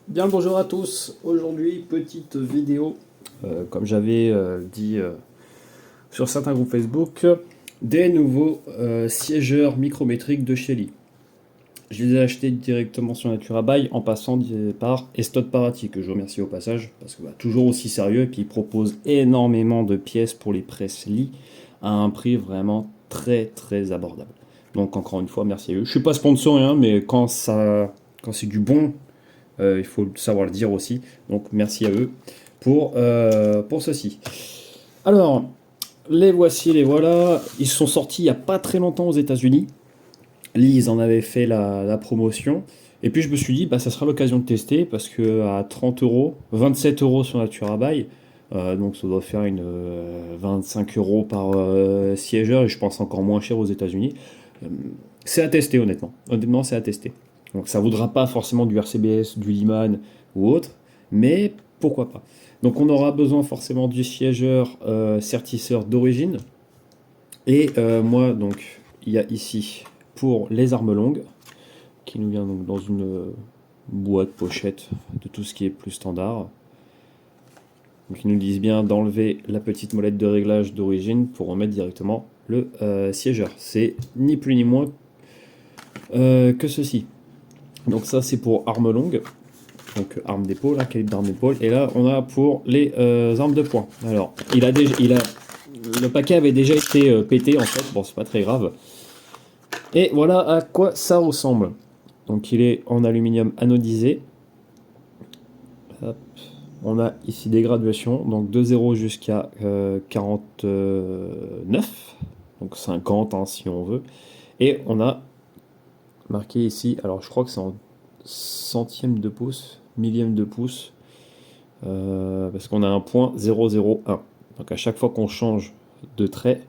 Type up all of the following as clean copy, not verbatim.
Bien le bonjour à tous, aujourd'hui petite vidéo, comme j'avais dit sur certains groupes Facebook, des nouveaux siégeurs micrométriques de Shelly. Je les ai achetés directement sur Naturabuy en passant par Estot Parati, que je remercie au passage, parce que toujours aussi sérieux, et puis ils proposent énormément de pièces pour les presses-lits à un prix vraiment très très abordable. Donc encore une fois, merci à eux. Je suis pas sponsor, hein, mais quand c'est du bon, il faut savoir le dire aussi. Donc merci à eux pour ceci. Alors, les voici, les voilà. Ils sont sortis il n'y a pas très longtemps aux États-Unis. Ils en avaient fait la promotion. Et puis je me suis dit, bah, ça sera l'occasion de tester parce que à 30 euros, 27 euros sur Naturabuy, donc ça doit faire une 25 euros par siégeur et je pense encore moins cher aux États-Unis. Euh, c'est à tester honnêtement. Honnêtement, c'est à tester. Donc ça ne vaudra pas forcément du RCBS, du Liman ou autre, mais pourquoi pas. Donc on aura besoin forcément du siégeur certisseur d'origine. Et moi, donc, il y a ici pour les armes longues, qui nous vient donc dans une boîte pochette de tout ce qui est plus standard. Donc ils nous disent bien d'enlever la petite molette de réglage d'origine pour remettre directement le siégeur. C'est ni plus ni moins que ceci. Donc ça c'est pour armes longues, donc armes d'épaule, calibre d'armes d'épaule. Et là on a pour les armes de poing. Alors le paquet avait déjà été pété en fait, bon c'est pas très grave. Et voilà à quoi ça ressemble. Donc il est en aluminium anodisé. Hop. On a ici des graduations, donc de 0 jusqu'à 49, donc 50 hein, si on veut. Et on a marqué ici, alors je crois que c'est en centième de pouce, millième de pouce, parce qu'on a un point 001. Donc à chaque fois qu'on change de trait,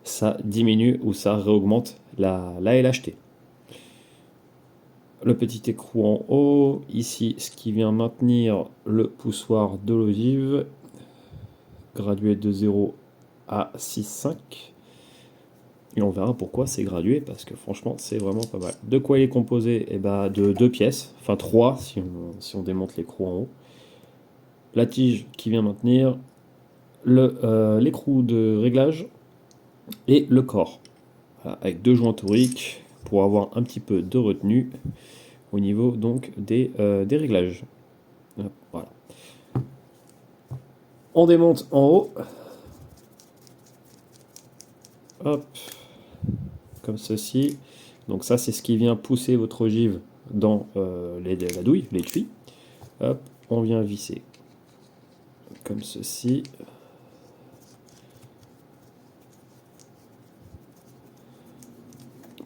ça diminue ou ça réaugmente la LHT. Le petit écrou en haut, ici ce qui vient maintenir le poussoir de l'ogive, gradué de 0 à 6,5. Et on verra pourquoi c'est gradué, parce que franchement c'est vraiment pas mal. De quoi il est composé? Eh ben, de deux pièces, enfin trois si on démonte l'écrou en haut. La tige qui vient maintenir, l'écrou de réglage et le corps. Voilà, avec deux joints toriques pour avoir un petit peu de retenue au niveau donc des réglages. Hop, voilà. On démonte en haut. Hop, comme ceci. Donc ça, c'est ce qui vient pousser votre ogive dans la douille, l'étui. Hop, on vient visser comme ceci.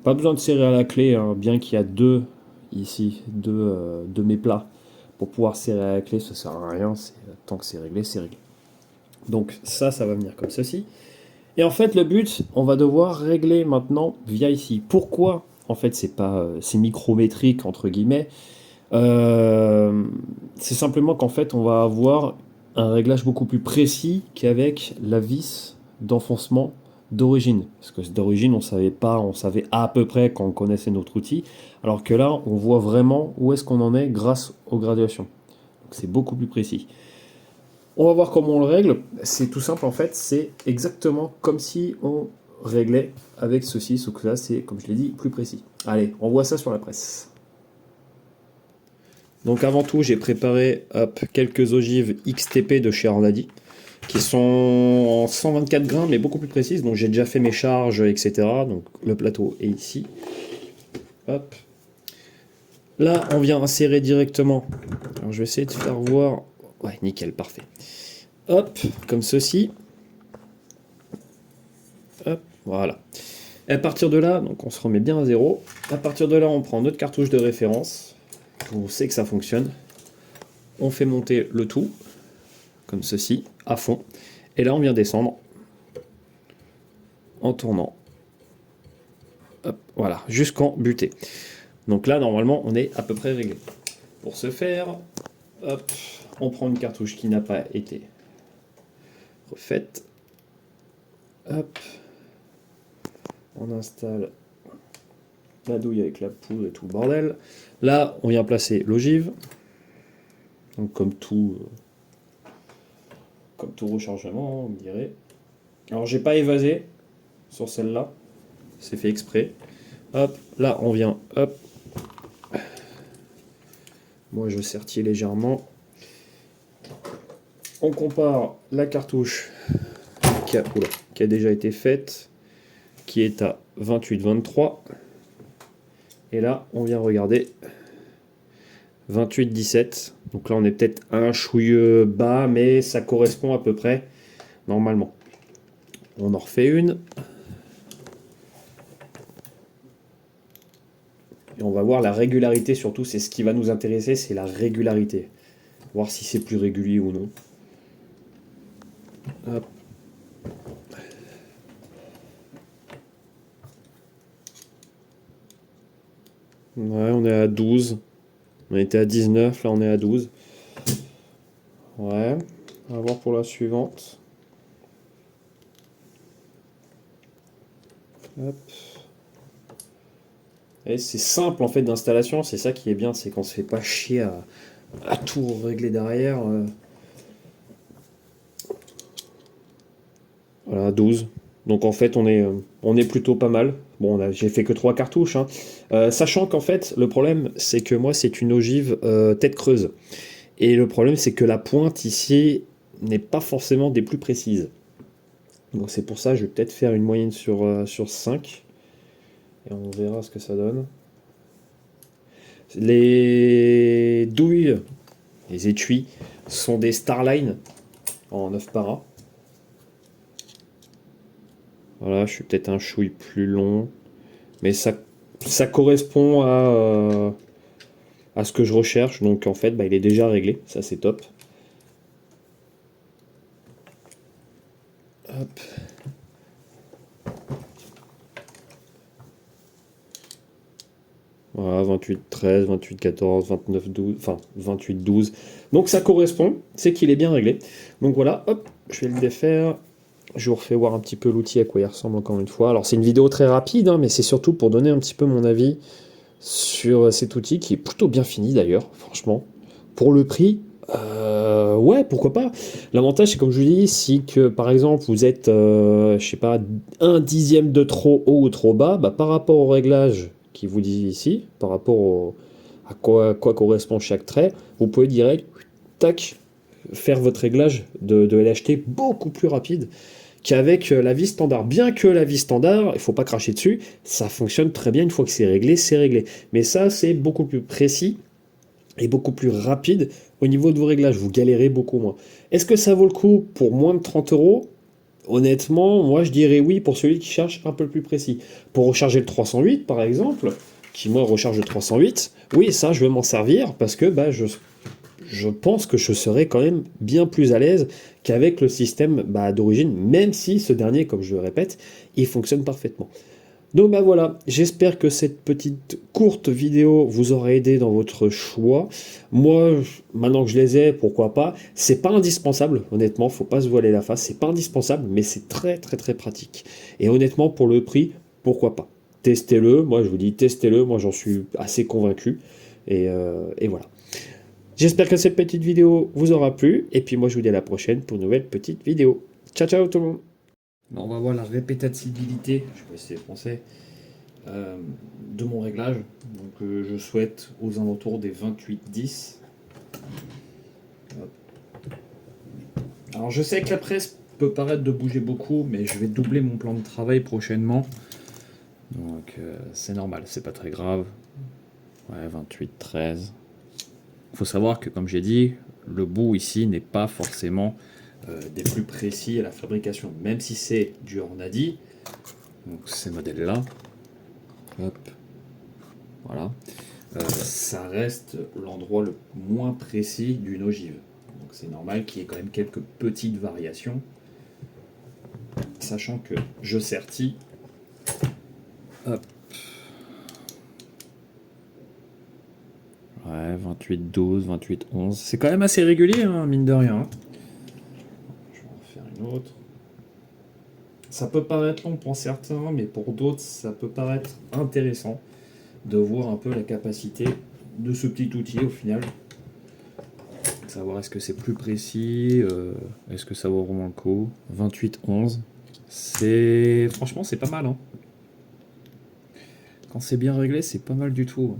Pas besoin de serrer à la clé, hein, bien qu'il y a deux ici, deux méplats pour pouvoir serrer à la clé, ça sert à rien. Tant que c'est réglé, c'est réglé. Donc ça va venir comme ceci. Et en fait, le but, on va devoir régler maintenant via ici. Pourquoi en fait c'est micrométrique entre guillemets. C'est simplement qu'en fait, on va avoir un réglage beaucoup plus précis qu'avec la vis d'enfoncement d'origine. Parce que d'origine, on savait pas, on savait à peu près quand on connaissait notre outil, alors que là, on voit vraiment où est-ce qu'on en est grâce aux graduations. Donc c'est beaucoup plus précis. On va voir comment on le règle. C'est tout simple en fait, c'est exactement comme si on réglait avec ceci, sauf que là, c'est, comme je l'ai dit, plus précis. Allez, on voit ça sur la presse. Donc avant tout, j'ai préparé quelques ogives XTP de chez Arnadi, qui sont en 124 grains, mais beaucoup plus précises. Donc j'ai déjà fait mes charges, etc. Donc le plateau est ici. Hop. Là, on vient insérer directement. Alors je vais essayer de faire voir. Ouais, nickel, parfait. Hop, comme ceci. Hop, voilà. Et à partir de là, donc on se remet bien à zéro. À partir de là, on prend notre cartouche de référence. On sait que ça fonctionne. On fait monter le tout, comme ceci, à fond. Et là, on vient descendre en tournant. Hop, voilà, jusqu'en butée. Donc là, normalement, on est à peu près réglé. Pour ce faire, hop, on prend une cartouche qui n'a pas été refaite. Hop, on installe la douille avec la poudre et tout le bordel. Là, on vient placer l'ogive. Donc comme tout rechargement, on me dirait. Alors j'ai pas évasé sur celle-là, c'est fait exprès. Hop, là on vient, hop. Moi je sertis légèrement. On compare la cartouche qui a déjà été faite, qui est à 28-23. Et là, on vient regarder 28-17. Donc là, on est peut-être un chouilleux bas, mais ça correspond à peu près normalement. On en refait une. Et on va voir la régularité surtout. C'est ce qui va nous intéresser, c'est la régularité. Voir si c'est plus régulier ou non. Hop. Ouais, on est à 12. On était à 19, là on est à 12. Ouais, on va voir pour la suivante. Hop. Et c'est simple en fait d'installation, c'est ça qui est bien, c'est qu'on se fait pas chier à tout régler derrière. Voilà, 12. Donc en fait on est plutôt pas mal. Bon, j'ai fait que 3 cartouches, hein. Sachant qu'en fait le problème c'est que moi c'est une ogive tête creuse. Et le problème c'est que la pointe ici n'est pas forcément des plus précises. Donc c'est pour ça je vais peut-être faire une moyenne sur 5. Et on verra ce que ça donne. Les douilles, les étuis, sont des Starline en 9 para. Voilà, je suis peut-être un chouille plus long. Mais ça correspond à ce que je recherche. Donc en fait, bah, il est déjà réglé. Ça, c'est top. Hop. Voilà, 28, 13, 28, 14, 29, 12, enfin 28, 12. Donc ça correspond, c'est qu'il est bien réglé. Donc voilà, hop, je vais le défaire. Je vous refais voir un petit peu l'outil à quoi il ressemble encore une fois. Alors c'est une vidéo très rapide, hein, mais c'est surtout pour donner un petit peu mon avis sur cet outil qui est plutôt bien fini d'ailleurs, franchement. Pour le prix, ouais, pourquoi pas. L'avantage, c'est comme je vous dis, si que par exemple vous êtes, je sais pas, un dixième de trop haut ou trop bas, bah, par rapport au réglage qui vous dit ici, par rapport à quoi correspond chaque trait, vous pouvez direct, tac, faire votre réglage de LHT beaucoup plus rapide qu'avec la vis standard. Bien que la vis standard, il ne faut pas cracher dessus, ça fonctionne très bien, une fois que c'est réglé, c'est réglé. Mais ça, c'est beaucoup plus précis et beaucoup plus rapide au niveau de vos réglages, vous galérez beaucoup moins. Est-ce que ça vaut le coup pour moins de 30 euros? Honnêtement, moi je dirais oui pour celui qui cherche un peu plus précis. Pour recharger le 308 par exemple, qui moi recharge le 308, oui ça je vais m'en servir parce que bah, je pense que je serai quand même bien plus à l'aise qu'avec le système bah, d'origine, même si ce dernier, comme je le répète, il fonctionne parfaitement. Donc bah voilà, j'espère que cette petite courte vidéo vous aura aidé dans votre choix. Moi, maintenant que je les ai, pourquoi pas. C'est pas indispensable, honnêtement, faut pas se voiler la face, c'est pas indispensable, mais c'est très très très pratique. Et honnêtement, pour le prix, pourquoi pas. Testez-le, moi je vous dis testez-le, moi j'en suis assez convaincu. Et voilà. J'espère que cette petite vidéo vous aura plu, et puis moi je vous dis à la prochaine pour une nouvelle petite vidéo. Ciao ciao tout le monde. On va voir la répétatibilité, je sais pas si c'est français, de mon réglage. Donc je souhaite aux alentours des 28-10. Alors je sais que la presse peut paraître de bouger beaucoup, mais je vais doubler mon plan de travail prochainement. Donc c'est normal, c'est pas très grave. Ouais, 28-13. Il faut savoir que, comme j'ai dit, le bout ici n'est pas forcément des plus précis à la fabrication, même si c'est du Hornady. Donc ces modèles-là, hop, voilà, ça reste l'endroit le moins précis d'une ogive. Donc c'est normal qu'il y ait quand même quelques petites variations, sachant que je sertis, hop, ouais, 28-12, 28-11, c'est quand même assez régulier, hein, mine de rien. Je vais en faire une autre. Ça peut paraître long pour certains, mais pour d'autres, ça peut paraître intéressant de voir un peu la capacité de ce petit outil au final. savoir est-ce que c'est plus précis, est-ce que ça vaut vraiment le coup. 28-11, c'est... Franchement, c'est pas mal, hein. Quand c'est bien réglé, c'est pas mal du tout.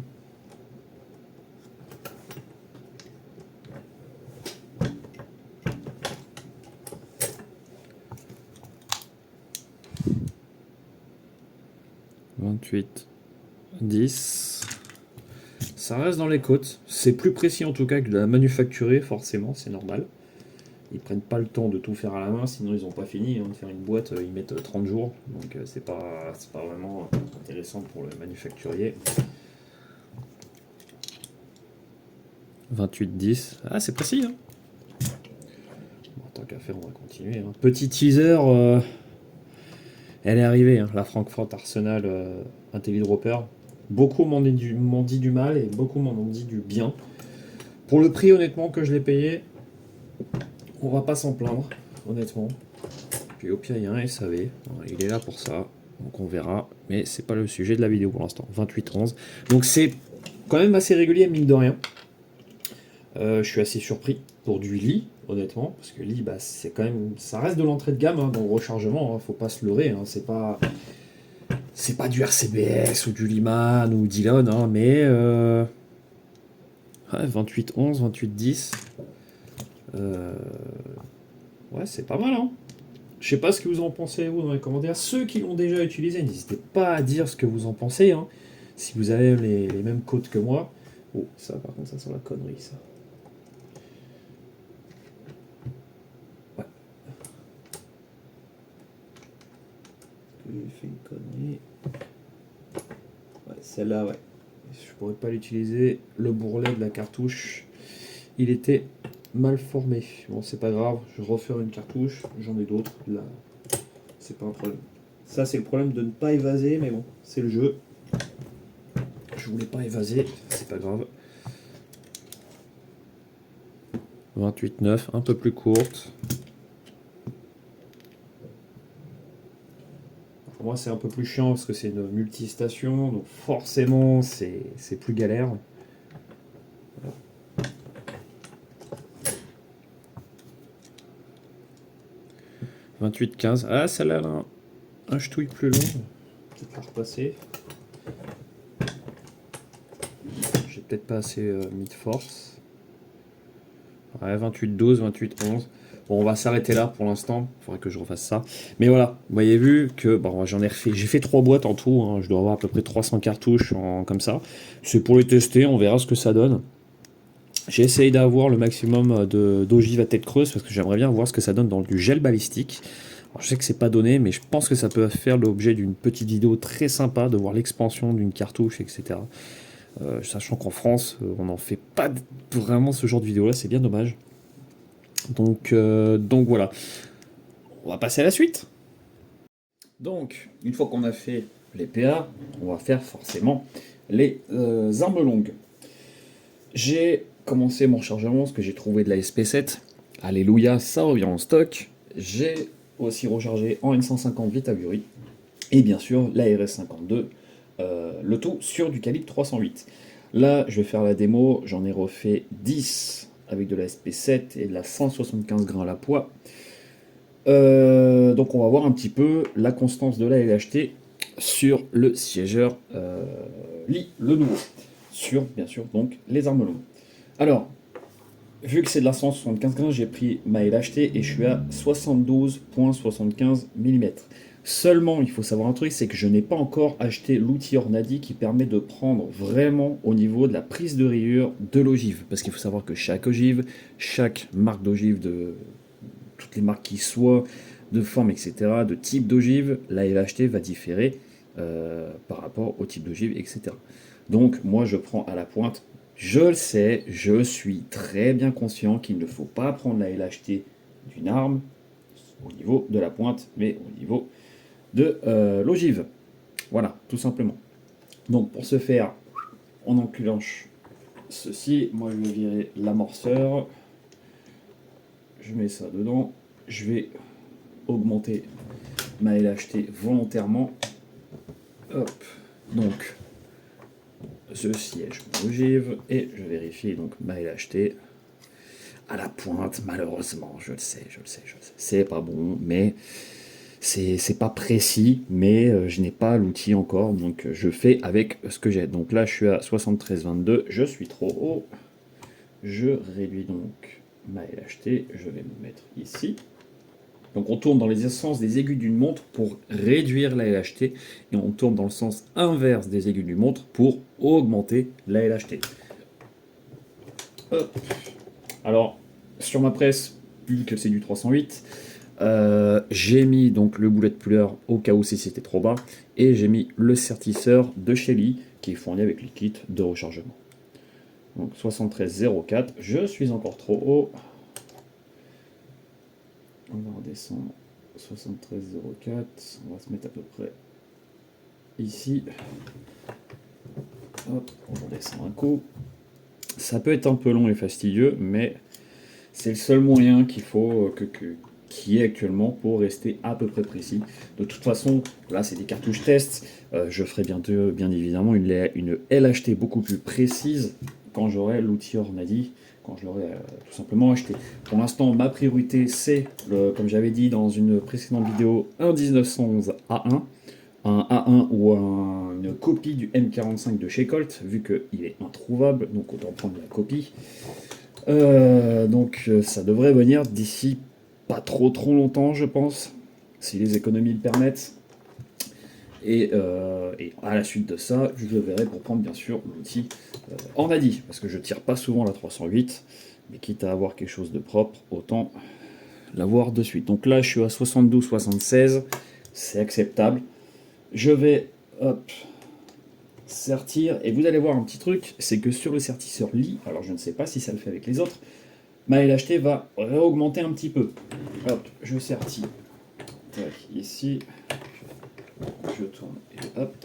28, 10. Ça reste dans les côtes. C'est plus précis en tout cas que de la manufacturée, forcément, c'est normal. Ils prennent pas le temps de tout faire à la main, sinon ils n'ont pas fini. Hein, de faire une boîte, ils mettent 30 jours. Donc c'est pas vraiment intéressant pour le manufacturier. 28, 10. Ah, c'est précis. Hein. Bon, tant qu'à faire, on va continuer. Hein. Petit teaser. Elle est arrivée, hein, la Francfort Arsenal IntelliDropper. Beaucoup m'ont dit du mal et beaucoup m'en ont dit du bien. Pour le prix, honnêtement, que je l'ai payé, on va pas s'en plaindre, honnêtement. Puis au pire, il y a un SAV. Il est là pour ça. Donc on verra. Mais c'est pas le sujet de la vidéo pour l'instant. 28-11. Donc c'est quand même assez régulier, mine de rien. Je suis assez surpris pour du lit, honnêtement, parce que lit, bah, c'est quand même, ça reste de l'entrée de gamme hein, dans le rechargement. Hein, faut pas se leurrer. Hein, c'est pas du RCBS ou du Liman ou Dillon, hein, mais 28-11, 28-10. Ouais, c'est pas mal. Hein. Je sais pas ce que vous en pensez, vous, dans les commentaires. Ceux qui l'ont déjà utilisé, n'hésitez pas à dire ce que vous en pensez. Hein. Si vous avez les mêmes codes que moi. Oh, ça, par contre, ça sent la connerie, ça. Ouais. J'ai fait une connerie. Ouais, celle-là, ouais. Je pourrais pas l'utiliser. Le bourrelet de la cartouche, il était mal formé. Bon, c'est pas grave. Je refais une cartouche. J'en ai d'autres. Là, c'est pas un problème. Ça, c'est le problème de ne pas évaser, mais bon, c'est le jeu. Je voulais pas évaser, c'est pas grave. 28-9, un peu plus courte. Pour moi, c'est un peu plus chiant parce que c'est une multistation, donc forcément, c'est plus galère. Voilà. 28-15. Ah, celle-là, un ch'touille plus long. Peut-être la repasser. J'ai peut-être pas assez mis de force. Ouais, 28-12, 28-11. Bon, on va s'arrêter là pour l'instant. Il faudrait que je refasse ça. Mais voilà, vous voyez vu que bon, j'en ai refait. J'ai fait 3 boîtes en tout. Hein. Je dois avoir à peu près 300 cartouches comme ça. C'est pour les tester. On verra ce que ça donne. J'ai essayé d'avoir le maximum d'ogives à tête creuse parce que j'aimerais bien voir ce que ça donne dans du gel balistique. Alors, je sais que c'est pas donné, mais je pense que ça peut faire l'objet d'une petite vidéo très sympa de voir l'expansion d'une cartouche, etc. Sachant qu'en France, on n'en fait pas vraiment ce genre de vidéo là, c'est bien dommage. Donc voilà, on va passer à la suite. Donc, une fois qu'on a fait les PA, on va faire forcément les armes longues. J'ai commencé mon rechargement parce que j'ai trouvé de la SP7. Alléluia, ça revient en stock. J'ai aussi rechargé en N150 Vitaguri. Et bien sûr, la RS52, le tout sur du calibre 308. Là, je vais faire la démo. J'en ai refait 10 avec de la SP7 et de la 175 grains à la poix. Donc on va voir un petit peu la constance de la LHT sur le siégeur lit, le nouveau. Sur, bien sûr, donc les armes longues. Alors, vu que c'est de la 175 grains, j'ai pris ma LHT et je suis à 72,75 mm. Seulement, il faut savoir un truc, c'est que je n'ai pas encore acheté l'outil Ornadi qui permet de prendre vraiment au niveau de la prise de rayure de l'ogive. Parce qu'il faut savoir que chaque ogive, chaque marque d'ogive, de toutes les marques qui soient, de forme, etc., de type d'ogive, la LHT va différer par rapport au type d'ogive, etc. Donc, moi, je prends à la pointe. Je le sais, je suis très bien conscient qu'il ne faut pas prendre la LHT d'une arme au niveau de la pointe, mais au niveau de l'ogive. Voilà, tout simplement. Donc pour ce faire, on enclenche ceci. Moi je vais virer l'amorceur. Je mets ça dedans. Je vais augmenter ma LHT volontairement. Hop. Donc je siège mon ogive et je vérifie donc ma LHT. à la pointe, malheureusement, je le sais, c'est pas bon, mais c'est pas précis, mais je n'ai pas l'outil encore, donc je fais avec ce que j'ai. Donc là, je suis à 73,22, je suis trop haut. Je réduis donc ma LHT, je vais me mettre ici. Donc on tourne dans les sens des aiguilles d'une montre pour réduire la LHT, et on tourne dans le sens inverse des aiguilles d'une montre pour augmenter la LHT. Hop. Alors, sur ma presse, vu que c'est du 308, j'ai mis donc le boulet de puller au cas où si c'était trop bas, et j'ai mis le sertisseur de Shelly qui est fourni avec les kits de rechargement. Donc 73,04, je suis encore trop haut. On va redescendre 73,04, on va se mettre à peu près ici. Hop, on redescend un coup. Ça peut être un peu long et fastidieux, mais c'est le seul moyen qu'il faut qui est actuellement pour rester à peu près précis. De toute façon, là c'est des cartouches test. Je ferai bientôt, bien évidemment, une LHT beaucoup plus précise quand j'aurai l'outil Ornadi, quand je l'aurai tout simplement acheté. Pour l'instant, ma priorité c'est, comme j'avais dit dans une précédente vidéo, un 1911 A1. Un A1 ou une copie du M45 de chez Colt, vu qu'il est introuvable, donc autant prendre la copie. Donc ça devrait venir d'ici pas trop longtemps, je pense, si les économies le permettent. Et à la suite de ça, je le verrai pour prendre bien sûr l'outil Ornadi, parce que je tire pas souvent la 308, mais quitte à avoir quelque chose de propre, autant l'avoir de suite. Donc là, je suis à 72-76, c'est acceptable. Je vais, hop, sertir, et vous allez voir un petit truc, c'est que sur le sertisseur lit, alors je ne sais pas si ça le fait avec les autres, ma LHT va réaugmenter un petit peu. Hop, je sertis. Tac, ici, je tourne, et hop.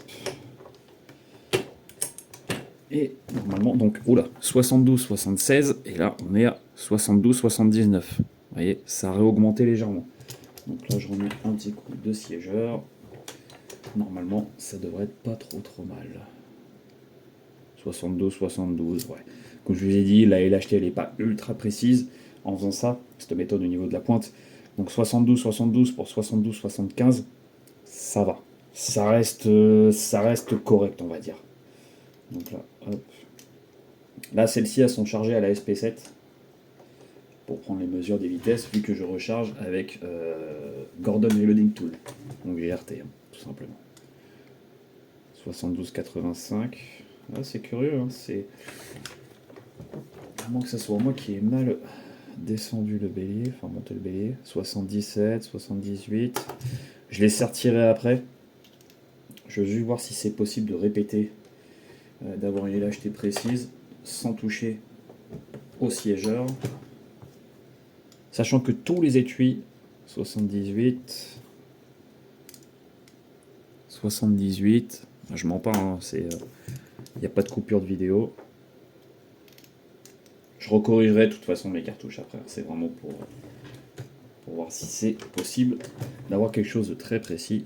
Et normalement, donc, oula, 72-76, et là, on est à 72-79. Vous voyez, ça a réaugmenté légèrement. Donc là, je remets un petit coup de siégeur. Normalement, ça devrait être pas trop mal. 72, ouais. Comme je vous ai dit, la LHT, elle n'est pas ultra précise en faisant ça, cette méthode au niveau de la pointe. Donc 72 pour 72-75, ça va. Ça reste correct, on va dire. Donc là, hop. Là, celles-ci, elles sont chargées à la SP7 pour prendre les mesures des vitesses, vu que je recharge avec Gordon Reloading Tool, donc GRT, hein, tout simplement. 72,85. Ah, c'est curieux, hein, c'est... À moins que ce soit moi qui ai mal descendu le bélier, enfin monté le bélier. 77, 78. Je les sertirai après. Je veux juste voir si c'est possible de répéter, d'avoir une LHT précise, sans toucher au siégeur. Sachant que tous les étuis, 78, 78, je mens pas, hein, il n'y a pas de coupure de vidéo. Je recorrigerai de toute façon mes cartouches après, c'est vraiment pour voir si c'est possible d'avoir quelque chose de très précis.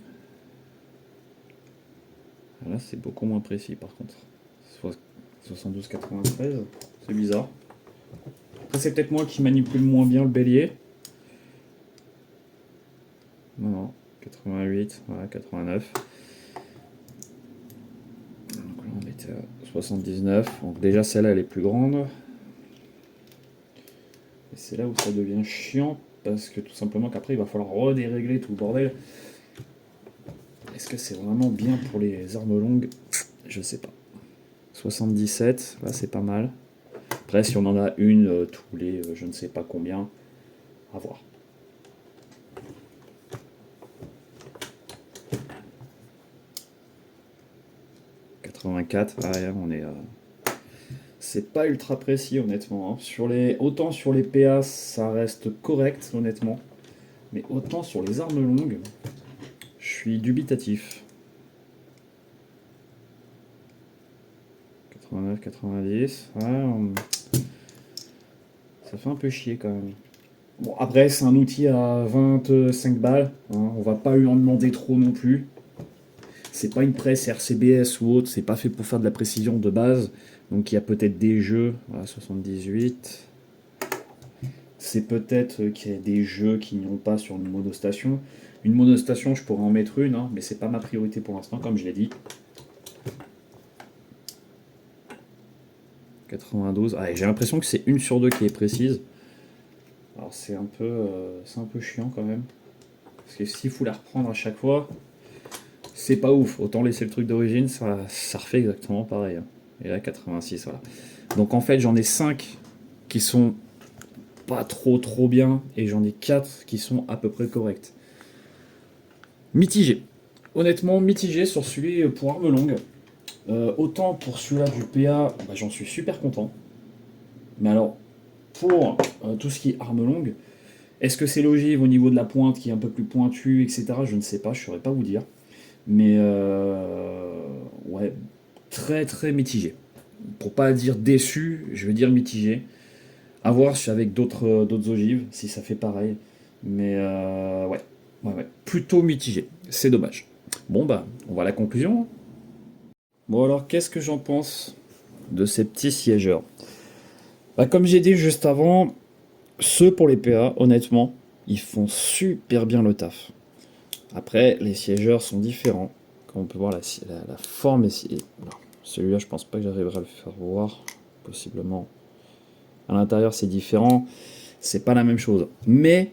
Là c'est beaucoup moins précis par contre. 72,93, c'est bizarre. Après c'est peut-être moi qui manipule moins bien le bélier. Non, 88, voilà, 89. Donc là on était à 79, donc déjà celle-là elle est plus grande. Et c'est là où ça devient chiant, parce que tout simplement qu'après il va falloir redérégler tout le bordel. Est-ce que c'est vraiment bien pour les armes longues? Je sais pas. 77, là c'est pas mal. Après si on en a une tous les je ne sais pas combien, à voir. Ouais, on est... c'est pas ultra précis honnêtement. Hein. Autant sur les PA ça reste correct honnêtement, mais autant sur les armes longues, je suis dubitatif. 89, 90, ouais, ça fait un peu chier quand même. Bon après c'est un outil à 25 balles, hein, on va pas lui en demander trop non plus. C'est pas une presse RCBS ou autre, c'est pas fait pour faire de la précision de base. Donc il y a peut-être des jeux, voilà, 78. c'est peut-être qu'il y a des jeux qui n'ont pas sur une monostation. Une monostation, je pourrais en mettre une, hein, mais c'est pas ma priorité pour l'instant, comme je l'ai dit. 92. Ah, j'ai l'impression que c'est une sur deux qui est précise. Alors c'est un peu chiant quand même. Parce que s'il faut la reprendre à chaque fois, c'est pas ouf. Autant laisser le truc d'origine, ça refait exactement pareil, hein. Et là, 86, voilà. Donc en fait, j'en ai 5 qui sont pas trop bien, et j'en ai 4 qui sont à peu près corrects. Mitigé. Honnêtement, mitigé sur celui pour arme longue. Autant pour celui-là du PA, bah, j'en suis super content. Mais alors, pour tout ce qui est arme longue, est-ce que c'est l'ogive au niveau de la pointe qui est un peu plus pointue, etc. Je ne sais pas, je ne saurais pas vous dire. Mais ouais, très mitigé. Pour pas dire déçu, je veux dire mitigé. À voir avec d'autres ogives, si ça fait pareil. Mais ouais, plutôt mitigé. C'est dommage. Bon bah, on va à la conclusion. Bon alors, qu'est-ce que j'en pense de ces petits siégeurs? Bah, comme j'ai dit juste avant, ceux pour les PA, honnêtement, ils font super bien le taf. Après, les siégeurs sont différents. Comme on peut voir, la forme est... Non, celui-là, je pense pas que j'arriverai à le faire voir. Possiblement. À l'intérieur, c'est différent. C'est pas la même chose. Mais,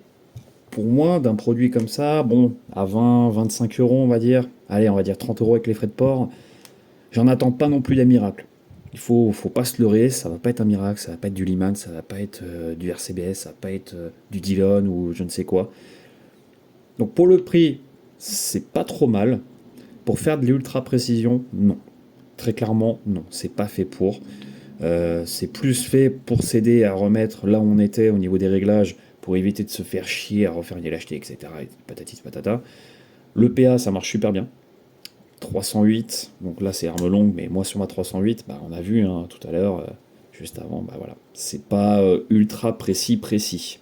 pour moi, d'un produit comme ça, bon, à 20, 25 euros, on va dire. Allez, on va dire 30 euros avec les frais de port. J'en attends pas non plus des miracles. Il faut pas se leurrer, ça va pas être un miracle, ça va pas être du Liman, ça va pas être du RCBS, ça va pas être du Dillon ou je ne sais quoi. Donc pour le prix, c'est pas trop mal. Pour faire de l'ultra précision, non. Très clairement, non. C'est pas fait pour. C'est plus fait pour s'aider à remettre là où on était au niveau des réglages, pour éviter de se faire chier à refaire une LHT, etc. Et patati patata. Le PA, ça marche super bien. 308, donc là c'est arme longue, mais moi sur ma 308, bah, on a vu hein, tout à l'heure, juste avant, bah voilà, c'est pas ultra précis.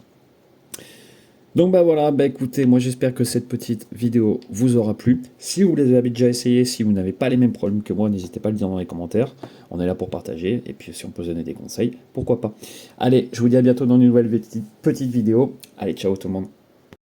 Donc bah voilà, bah écoutez, moi j'espère que cette petite vidéo vous aura plu. Si vous les avez déjà essayé, si vous n'avez pas les mêmes problèmes que moi, n'hésitez pas à le dire dans les commentaires. On est là pour partager, et puis si on peut se donner des conseils, pourquoi pas. Allez, je vous dis à bientôt dans une nouvelle petite vidéo. Allez, ciao tout le monde.